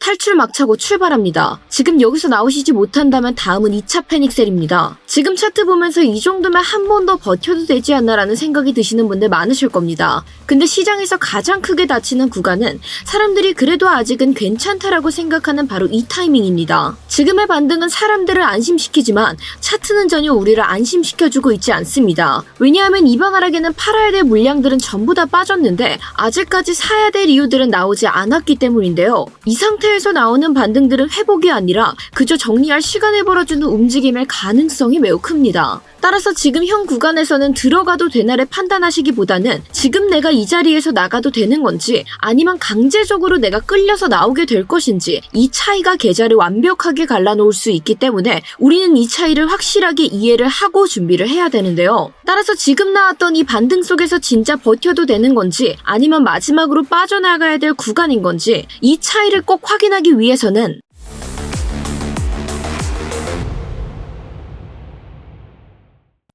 탈출 막차고 출발합니다. 지금 여기서 나오시지 못한다면 다음은 2차 패닉셀입니다. 지금 차트 보면서 이 정도면 한 번 더 버텨도 되지 않나라는 생각이 드시는 분들 많으실 겁니다. 근데 시장에서 가장 크게 다치는 구간은 사람들이 그래도 아직은 괜찮다라고 생각하는 바로 이 타이밍입니다. 지금의 반등은 사람들을 안심시키지만 차트는 전혀 우리를 안심시켜주고 있지 않습니다. 왜냐하면 이번 하락에는 팔아야 될 물량들은 전부 다 빠졌는데 아직까지 사야 될 이유들은 나오지 않았기 때문인데요. 이 상태에서 나오는 반등들은 회복이 아니라 그저 정리할 시간을 벌어주는 움직임일 가능성이 매우 큽니다. 따라서 지금 현 구간에서는 들어가도 되나를 판단하시기보다는 지금 내가 이 자리에서 나가도 되는 건지 아니면 강제적으로 내가 끌려서 나오게 될 것인지 이 차이가 계좌를 완벽하게 갈라놓을 수 있기 때문에 우리는 이 차이를 확실하게 이해를 하고 준비를 해야 되는데요. 따라서 지금 나왔던 이 반등 속에서 진짜 버텨도 되는 건지 아니면 마지막으로 빠져나가야 될 구간인 건지 이 차이를 꼭 확인하기 위해서는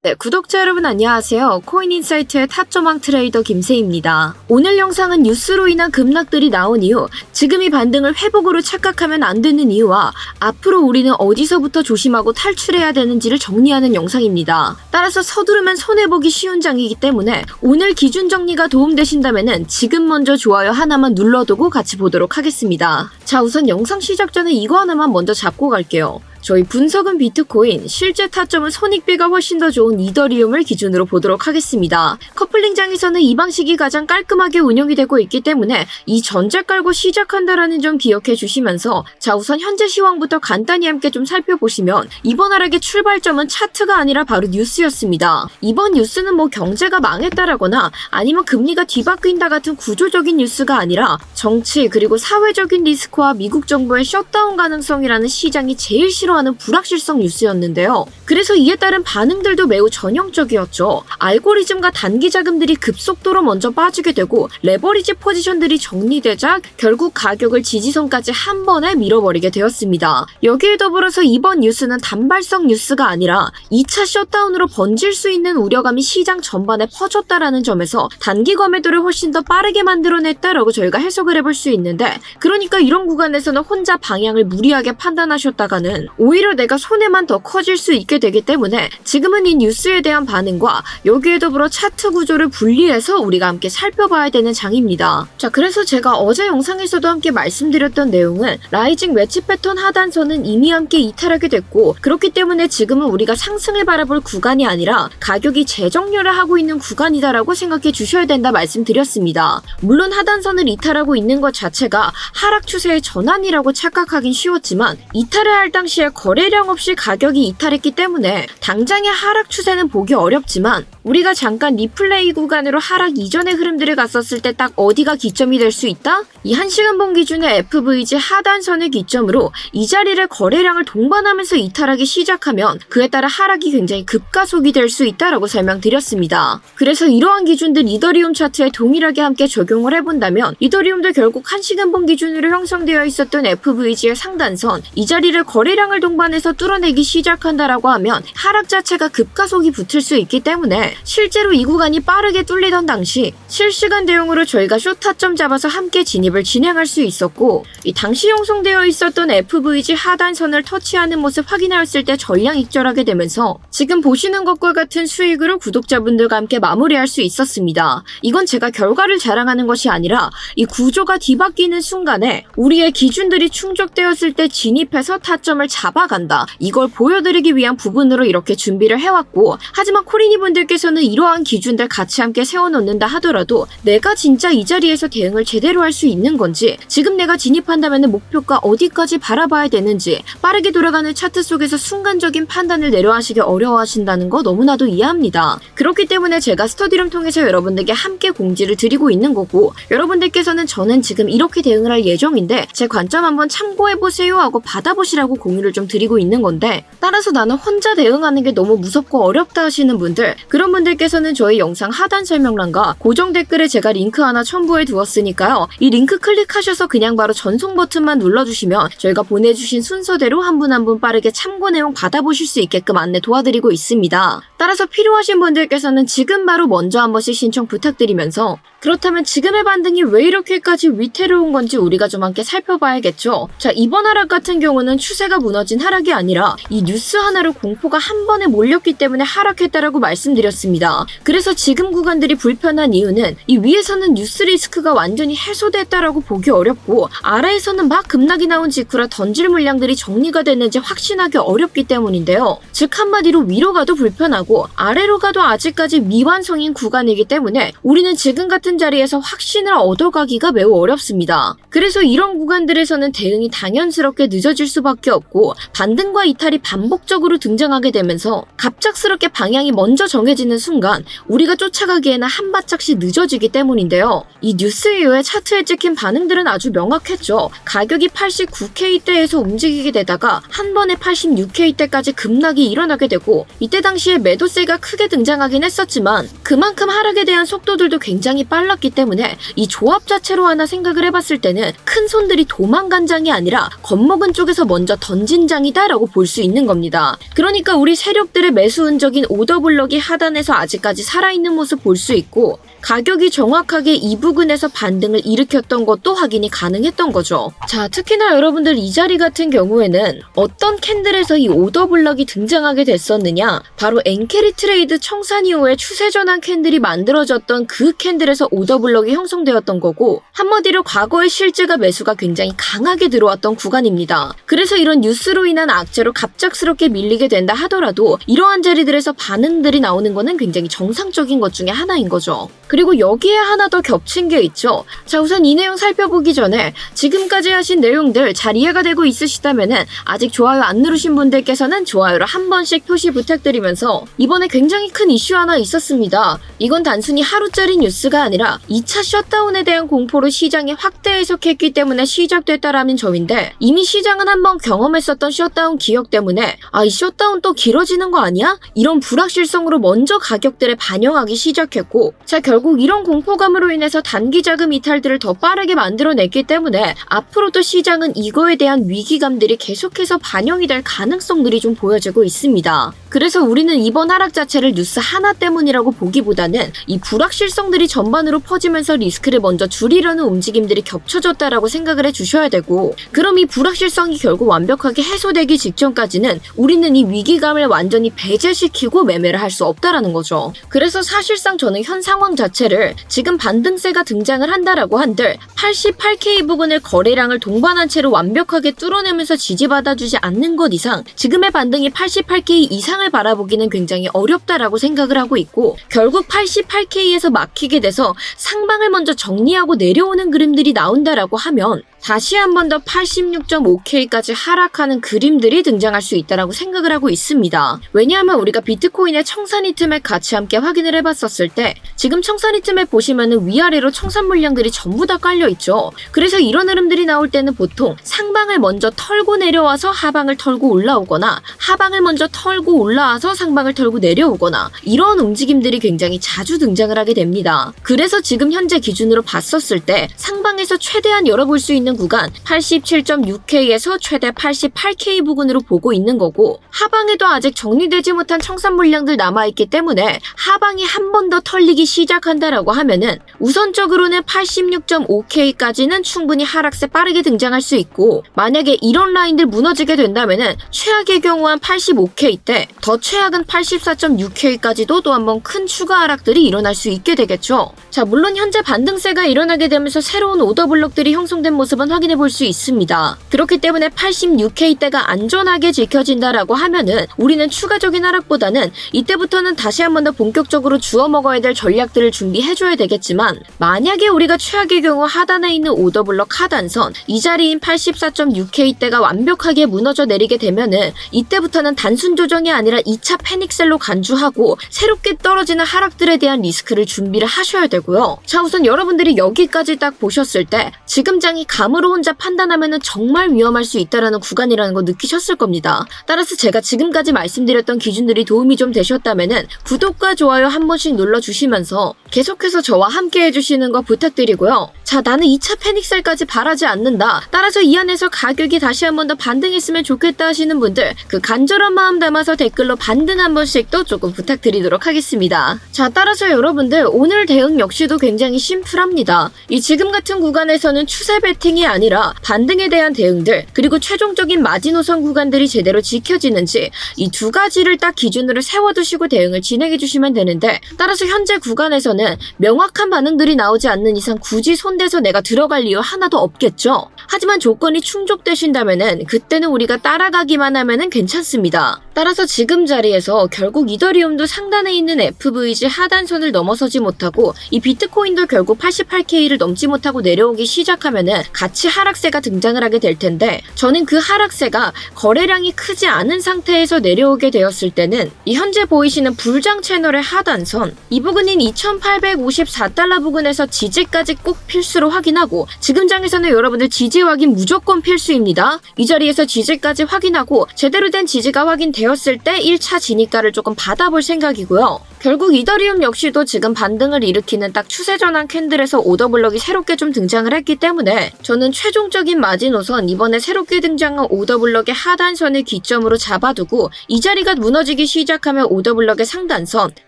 네, 구독자 여러분 안녕하세요. 코인인사이트의 타점왕 트레이더 김세희입니다. 오늘 영상은 뉴스로 인한 급락들이 나온 이후 지금 이 반등을 회복으로 착각하면 안 되는 이유와 앞으로 우리는 어디서부터 조심하고 탈출해야 되는지를 정리하는 영상입니다. 따라서 서두르면 손해보기 쉬운 장이기 때문에 오늘 기준 정리가 도움되신다면 지금 먼저 좋아요 하나만 눌러두고 같이 보도록 하겠습니다. 자, 우선 영상 시작 전에 이거 하나만 먼저 잡고 갈게요. 저희 분석은 비트코인, 실제 타점은 손익비가 훨씬 더 좋은 이더리움을 기준으로 보도록 하겠습니다. 커플링장에서는 이 방식이 가장 깔끔하게 운영이 되고 있기 때문에 이 전제 깔고 시작한다라는 점 기억해 주시면서 자, 우선 현재 시황부터 간단히 함께 좀 살펴보시면 이번 하락의 출발점은 차트가 아니라 바로 뉴스였습니다. 이번 뉴스는 뭐 경제가 망했다라거나 아니면 금리가 뒤바뀐다 같은 구조적인 뉴스가 아니라 정치 그리고 사회적인 리스크와 미국 정부의 셧다운 가능성이라는 시장이 제일 싫어하는 불확실성 뉴스였는데요. 그래서 이에 따른 반응들도 매우 전형적이었죠. 알고리즘과 단기 자금들이 급속도로 먼저 빠지게 되고 레버리지 포지션들이 정리되자 결국 가격을 지지선까지 한 번에 밀어버리게 되었습니다. 여기에 더불어서 이번 뉴스는 단발성 뉴스가 아니라 2차 셧다운으로 번질 수 있는 우려감이 시장 전반에 퍼졌다라는 점에서 단기 과매도를 훨씬 더 빠르게 만들어냈다라고 저희가 해석을 해볼 수 있는데, 그러니까 이런 구간에서는 혼자 방향을 무리하게 판단하셨다가는 오히려 내가 손해만 더 커질 수 있게 되기 때문에 지금은 이 뉴스에 대한 반응과 여기에 더불어 차트 구조를 분리해서 우리가 함께 살펴봐야 되는 장입니다. 자, 그래서 제가 어제 영상에서도 함께 말씀드렸던 내용은 라이징 웨지 패턴 하단선은 이미 함께 이탈하게 됐고 그렇기 때문에 지금은 우리가 상승을 바라볼 구간이 아니라 가격이 재정렬을 하고 있는 구간이다라고 생각해 주셔야 된다 말씀드렸습니다. 물론 하단선을 이탈하고 있는 것 자체가 하락 추세의 전환이라고 착각하긴 쉬웠지만 이탈을 할 당시에 거래량 없이 가격이 이탈했기 때문에 당장의 하락 추세는 보기 어렵지만 우리가 잠깐 리플레이 구간으로 하락 이전의 흐름들을 갔었을 때 딱 어디가 기점이 될 수 있다? 이 1시간봉 기준의 FVG 하단선을 기점으로 이 자리를 거래량을 동반하면서 이탈하기 시작하면 그에 따라 하락이 굉장히 급가속이 될 수 있다라고 설명드렸습니다. 그래서 이러한 기준들 이더리움 차트에 동일하게 함께 적용을 해본다면 이더리움도 결국 1시간봉 기준으로 형성되어 있었던 FVG의 상단선 이 자리를 거래량을 동반해서 뚫어내기 시작한다라고 하면 하락 자체가 급가속이 붙을 수 있기 때문에 실제로 이 구간이 빠르게 뚫리던 당시 실시간 대응으로 저희가 숏타점 잡아서 함께 진입을 진행할 수 있었고 이 당시 형성되어 있었던 FVG 하단선을 터치하는 모습 확인하였을 때 전량 익절하게 되면서 지금 보시는 것과 같은 수익으로 구독자분들과 함께 마무리할 수 있었습니다. 이건 제가 결과를 자랑하는 것이 아니라 이 구조가 뒤바뀌는 순간에 우리의 기준들이 충족되었을 때 진입해서 타점을 잡아간다. 이걸 보여드리기 위한 부분으로 이렇게 준비를 해왔고 하지만 코리니 분들께서는 이러한 기준들 같이 함께 세워놓는다 하더라도 내가 진짜 이 자리에서 대응을 제대로 할 수 있는 건지 지금 내가 진입한다면 목표가 어디까지 바라봐야 되는지 빠르게 돌아가는 차트 속에서 순간적인 판단을 내려하시기 어려워하신다는 거 너무나도 이해합니다. 그렇기 때문에 제가 스터디룸 통해서 여러분들께 함께 공지를 드리고 있는 거고 여러분들께서는 저는 지금 이렇게 대응을 할 예정인데 제 관점 한번 참고해보세요 하고 받아보시라고 공유를 좀 드리고 있는 건데 따라서 나는 혼자 대응하는 게 너무 무섭고 어렵다 하시는 분들 그런 분들께서는 저희 영상 하단 설명란과 고정 댓글에 제가 링크 하나 첨부해 두었으니까요. 이 링크 클릭하셔서 그냥 바로 전송 버튼만 눌러주시면 저희가 보내주신 순서대로 한 분 한 분 빠르게 참고 내용 받아보실 수 있게끔 안내 도와드리고 있습니다. 따라서 필요하신 분들께서는 지금 바로 먼저 한 번씩 신청 부탁드리면서 그렇다면 지금의 반등이 왜 이렇게까지 위태로운 건지 우리가 좀 함께 살펴봐야겠죠. 자, 이번 하락 같은 경우는 추세가 무너진 하락이 아니라 이 뉴스 하나로 공포가 한 번에 몰렸기 때문에 하락했다라고 말씀드렸습니다. 그래서 지금 구간들이 불편한 이유는 이 위에서는 뉴스 리스크가 완전히 해소됐다라고 보기 어렵고 아래에서는 막 급락이 나온 직후라 던질 물량들이 정리가 됐는지 확신하기 어렵기 때문인데요. 즉 한마디로 위로 가도 불편하고 아래로 가도 아직까지 미완성인 구간이기 때문에 우리는 지금 같은 자리에서 확신을 얻어가기가 매우 어렵습니다. 그래서 이런 구간들에서는 대응이 당연스럽게 늦어질 수밖에 없고 반등과 이탈이 반복적으로 등장하게 되면서 갑작스럽게 방향이 먼저 정해지는 순간 우리가 쫓아가기에는 한 발짝씩 늦어지기 때문인데요. 이 뉴스 이후에 차트에 찍힌 반응들은 아주 명확했죠. 가격이 89K대에서 움직이게 되다가 한 번에 86K대까지 급락이 일어나게 되고 이때 당시에 매도세가 크게 등장하긴 했었지만 그만큼 하락에 대한 속도들도 굉장히 빨랐기 때문에 이 조합 자체로 하나 생각을 해봤을 때는 큰 손들이 도망간 장이 아니라 겁먹은 쪽에서 먼저 던진 장이다 라고 볼 수 있는 겁니다. 그러니까 우리 세력들의 매수 흔적인 오더블럭이 하단에서 아직까지 살아있는 모습 볼 수 있고 가격이 정확하게 이 부근에서 반등을 일으켰던 것도 확인이 가능했던 거죠. 자, 특히나 여러분들 이 자리 같은 경우에는 어떤 캔들에서 이 오더블럭이 등장하게 됐었느냐, 바로 엔캐리 트레이드 청산 이후에 추세 전환 캔들이 만들어졌던 그 캔들에서 오더블럭이 형성되었던 거고 한마디로 과거의 실제가 매수가 굉장히 강하게 들어왔던 구간입니다. 그래서 이런 뉴스로 인한 악재로 갑작스럽게 밀리게 된다 하더라도 이러한 자리들에서 반응들이 나오는 거는 굉장히 정상적인 것 중에 하나인 거죠. 그리고 여기에 하나 더 겹친 게 있죠. 자, 우선 이 내용 살펴보기 전에 지금까지 하신 내용들 잘 이해가 되고 있으시다면은 아직 좋아요 안 누르신 분들께서는 좋아요를 한 번씩 표시 부탁드리면서 이번에 굉장히 큰 이슈 하나 있었습니다. 이건 단순히 하루짜리 뉴스가 아니라 2차 셧다운에 대한 공포로 시장이 확대 해석했기 때문에 시작됐다라는 점인데 이미 시장은 한번 경험했었던 셧다운 기억 때문에 이 셧다운 또 길어지는 거 아니야? 이런 불확실성으로 먼저 가격들에 반영하기 시작했고 자, 결국 이런 공포감으로 인해서 단기 자금 이탈들을 더 빠르게 만들어냈기 때문에 앞으로도 시장은 이거에 대한 위기감들이 계속해서 반영이 될 가능성들이 좀 보여지고 있습니다. 그래서 우리는 이번 하락 자체를 뉴스 하나 때문이라고 보기보다는 이 불확실성들이 전반으로 퍼지면서 리스크를 먼저 줄이려는 움직임들이 겹쳐졌다라고 생각을 해주셔야 되고 그럼 이 불확실성이 결국 완벽하게 해소되기 직전까지는 우리는 이 위기감을 완전히 배제시키고 매매를 할 수 없다라는 거죠. 그래서 사실상 저는 현 상황 자체를 지금 반등세가 등장을 한다라고 한들 88K 부근을 거래량을 동반한 채로 완벽하게 뚫어내면서 지지받아주지 않는 것 이상 지금의 반등이 88K 이상을 바라보기는 굉장히 어렵다라고 생각을 하고 있고 결국 88K에서 막히게 돼서 상방을 먼저 정리하고 내려오는 그림들이 나온다라고 하면 다시 한 번 더 86.5K까지 하락하는 그림들이 등장할 수 있다라고 생각을 하고 있습니다. 왜냐하면 우리가 비트코인의 청산 히트맵 같이 함께 확인을 해봤었을 때 지금 청산 히트맵 보시면은 위아래로 청산 물량들이 전부 다 깔려있죠. 그래서 이런 흐름들이 나올 때는 보통 상방을 먼저 털고 내려와서 하방을 털고 올라오거나 하방을 먼저 털고 올라와서 상방을 털고 내려오거나 이런 움직임들이 굉장히 자주 등장을 하게 됩니다. 그래서 지금 현재 기준으로 봤었을 때 상방에서 최대한 열어볼 수 있는 구간 87.6K에서 최대 88K 부근으로 보고 있는 거고 하방에도 아직 정리되지 못한 청산 물량들 남아있기 때문에 하방이 한 번 더 털리기 시작한다라고 하면은 우선적으로는 86.5K까지는 충분히 하락세 빠르게 등장할 수 있고 만약에 이런 라인들 무너지게 된다면은 최악의 경우 한 85K 때 더 최악은 84.6K까지도 또 한 번 큰 추가 하락들이 일어날 수 있게 되겠죠. 자, 물론 현재 반등세가 일어나게 되면서 새로운 오더블록들이 형성된 모습은 확인해 볼 수 있습니다. 그렇기 때문에 86K대가 안전하게 지켜진다라고 하면은 우리는 추가적인 하락보다는 이때부터는 다시 한 번 더 본격적으로 주워 먹어야 될 전략들을 준비해줘야 되겠지만 만약에 우리가 최악의 경우 하단에 있는 오더블록 하단선 이 자리인 84.6K대가 완벽하게 무너져 내리게 되면은 이때부터는 단순 조정이 아니라 2차 패닉셀로 간주하고 새롭게 떨어지는 하락들에 대한 리스크를 준비를 하셔야 되고요. 자, 우선 여러분들이 여기까지 딱 보셨을 때 지금 장이 감으로 혼자 판단하면은 정말 위험할 수 있다라는 구간이라는 거 느끼셨을 겁니다. 따라서 제가 지금까지 말씀드렸던 기준들이 도움이 좀 되셨다면은 구독과 좋아요 한 번씩 눌러주시면서 계속해서 저와 함께 해주시는 거 부탁드리고요. 자, 나는 2차 패닉셀까지 바라지 않는다. 따라서 이 안에서 가격이 다시 한 번 더 반등했으면 좋겠다 하시는 분들, 그 간절한 마음 담아서 댓글로 반등 한 번씩도 조금 부탁드리도록 하겠습니다. 자, 따라서 여러분들 오늘 대응 역시도 굉장히 심플합니다. 이 지금 같은 구간에서는 추세 베팅이 아니라 반등에 대한 대응들, 그리고 최종적인 마지노선 구간들이 제대로 지켜지는지 이 두 가지를 딱 기준으로 세워두시고 대응을 진행해 주시면 되는데, 따라서 현재 구간에서는 명확한 반응들이 나오지 않는 이상 굳이 손대서 내가 들어갈 이유 하나도 없겠죠. 하지만 조건이 충족되신다면은 그때는 우리가 따라가기만 하면은 괜찮습니다. 따라서 지금 자리에서 결국 이더리움도 상단에 있는 FVG 하단선을 넘어서지 못하고 이 비트코인도 결국 88K를 넘지 못하고 내려오기 시작하면은 같이 하락세가 등장을 하게 될 텐데, 저는 그 하락세가 거래량이 크지 않은 상태에서 내려오게 되었을 때는 이 현재 보이시는 불장 채널의 하단선, 이 부근인 2854달러 부근에서 지지까지 꼭 필수로 확인하고, 지금 장에서는 여러분들 지지 확인 무조건 필수입니다. 이 자리에서 지지까지 확인하고 제대로 된 지지가 확인되었을 때 1차 진입가를 조금 받아볼 생각이고요. 결국 이더리움 역시도 지금 반등을 일으키는 딱 추세전환 캔들에서 오더블럭이 새롭게 좀 등장을 했기 때문에 저는 최종적인 마지노선, 이번에 새롭게 등장한 오더블럭의 하단선을 기점으로 잡아두고 이 자리가 무너지기 시작하면 오더블럭의 상단선,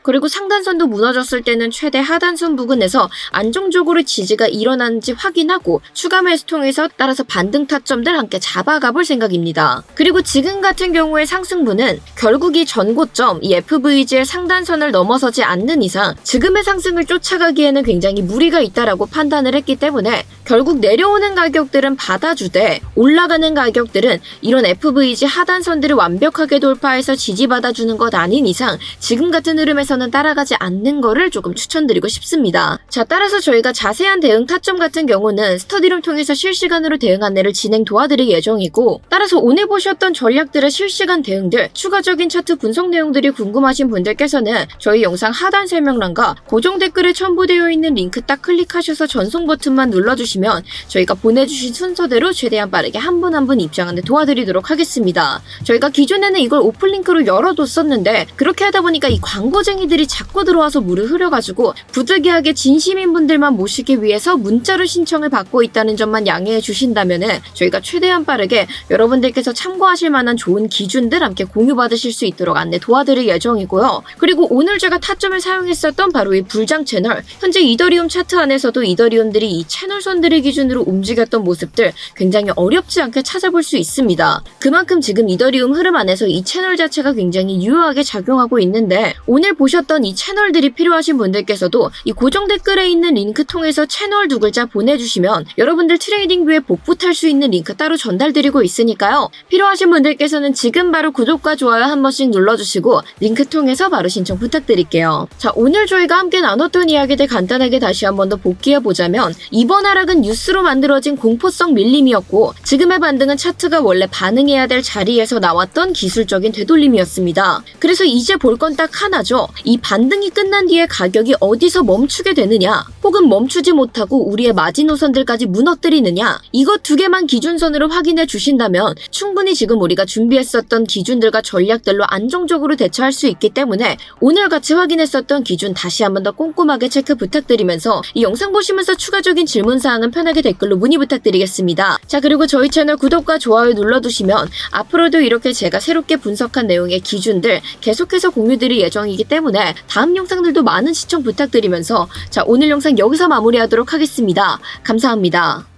그리고 상단선도 무너졌을 때는 최대 하단선 부근에서 안정적으로 지지가 일어나는지 확인하고 추가 매수 통해서 따라서 반등 타점들 함께 잡아가 볼 생각입니다. 그리고 지금 같은 경우의 상승분은 결국 이 전고점, 이 FVG의 상단선을 넘어서지 않는 이상 지금의 상승을 쫓아가기에는 굉장히 무리가 있다라고 판단을 했기 때문에 결국 내려오는 가격들은 받아주되 올라가는 가격들은 이런 FVG 하단선들을 완벽하게 돌파해서 지지받아주는 것 아닌 이상 지금 같은 흐름에서는 따라가지 않는 거를 조금 추천드리고 싶습니다. 자, 따라서 저희가 자세한 대응 타점 같은 경우는 스터디룸 통해서 실시간으로 대응 안내를 진행 도와드릴 예정이고, 따라서 오늘 보셨던 전략들의 실시간 대응들, 추가적인 차트 분석 내용들이 궁금하신 분들께서는 저희 영상 하단 설명란과 고정 댓글에 첨부되어 있는 링크 딱 클릭하셔서 전송 버튼만 눌러주시면 저희가 보내주신 순서대로 최대한 빠르게 한 분 한 분 입장하는 데 도와드리도록 하겠습니다. 저희가 기존에는 이걸 오픈링크로 열어뒀었는데 그렇게 하다 보니까 이 광고쟁이들이 자꾸 들어와서 물을 흐려가지고 부득이하게 진심인 분들만 모시기 위해서 문자로 신청을 받고 있다는 점만 양해해 주신다면은 저희가 최대한 빠르게 여러분들께서 참고하실 만한 좋은 기준들 함께 공유받으실 수 있도록 안내 도와드릴 예정이고요. 그리고 오늘 제가 타점을 사용했었던 바로 이 불장 채널, 현재 이더리움 차트 안에서도 이더리움들이 이 채널선들을 기준으로 움직였던 모습들 굉장히 어렵지 않게 찾아볼 수 있습니다. 그만큼 지금 이더리움 흐름 안에서 이 채널 자체가 굉장히 유효하게 작용하고 있는데, 오늘 보셨던 이 채널들이 필요하신 분들께서도 이 고정 댓글에 있는 링크 통해서 채널 두 글자 보내주시면 여러분들 트레이딩뷰에 복붙 할 수 있는 링크 따로 전달드리고 있으니까요. 필요하신 분들께서는 지금 바로 구독과 좋아요 한 번씩 눌러주시고 링크 통해서 바로 신청 부탁드릴게요. 자, 오늘 저희가 함께 나눴던 이야기들 간단하게 다시 한 번 더 복귀해보자면, 이번 하락은 뉴스로 만들어진 공포성 밀림이었고 지금의 반등은 차트가 원래 반응해야 될 자리에서 나왔던 기술적인 되돌림이었습니다. 그래서 이제 볼 건 딱 하나죠. 이 반등이 끝난 뒤에 가격이 어디서 멈추게 되느냐, 혹은 멈추지 못하고 우리의 마지노선들까지 무너뜨리느냐, 이것 두 개만 기준선으로 확인해 주신다면 충분히 지금 우리가 준비했었던 기준들과 전략들로 안정적으로 대처할 수 있기 때문에 오늘 같이 확인했었던 기준 다시 한 번 더 꼼꼼하게 체크 부탁드리면서 이 영상 보시면서 추가적인 질문사항은 편하게 댓글로 문의 부탁드리겠습니다. 자, 그리고 저희 채널 구독과 좋아요 눌러두시면 앞으로도 이렇게 제가 새롭게 분석한 내용의 기준들 계속해서 공유드릴 예정이기 때문에 다음 영상들도 많은 시청 부탁드리면서, 자, 오늘 영상 여기서 마무리하도록 하겠습니다. 감사합니다.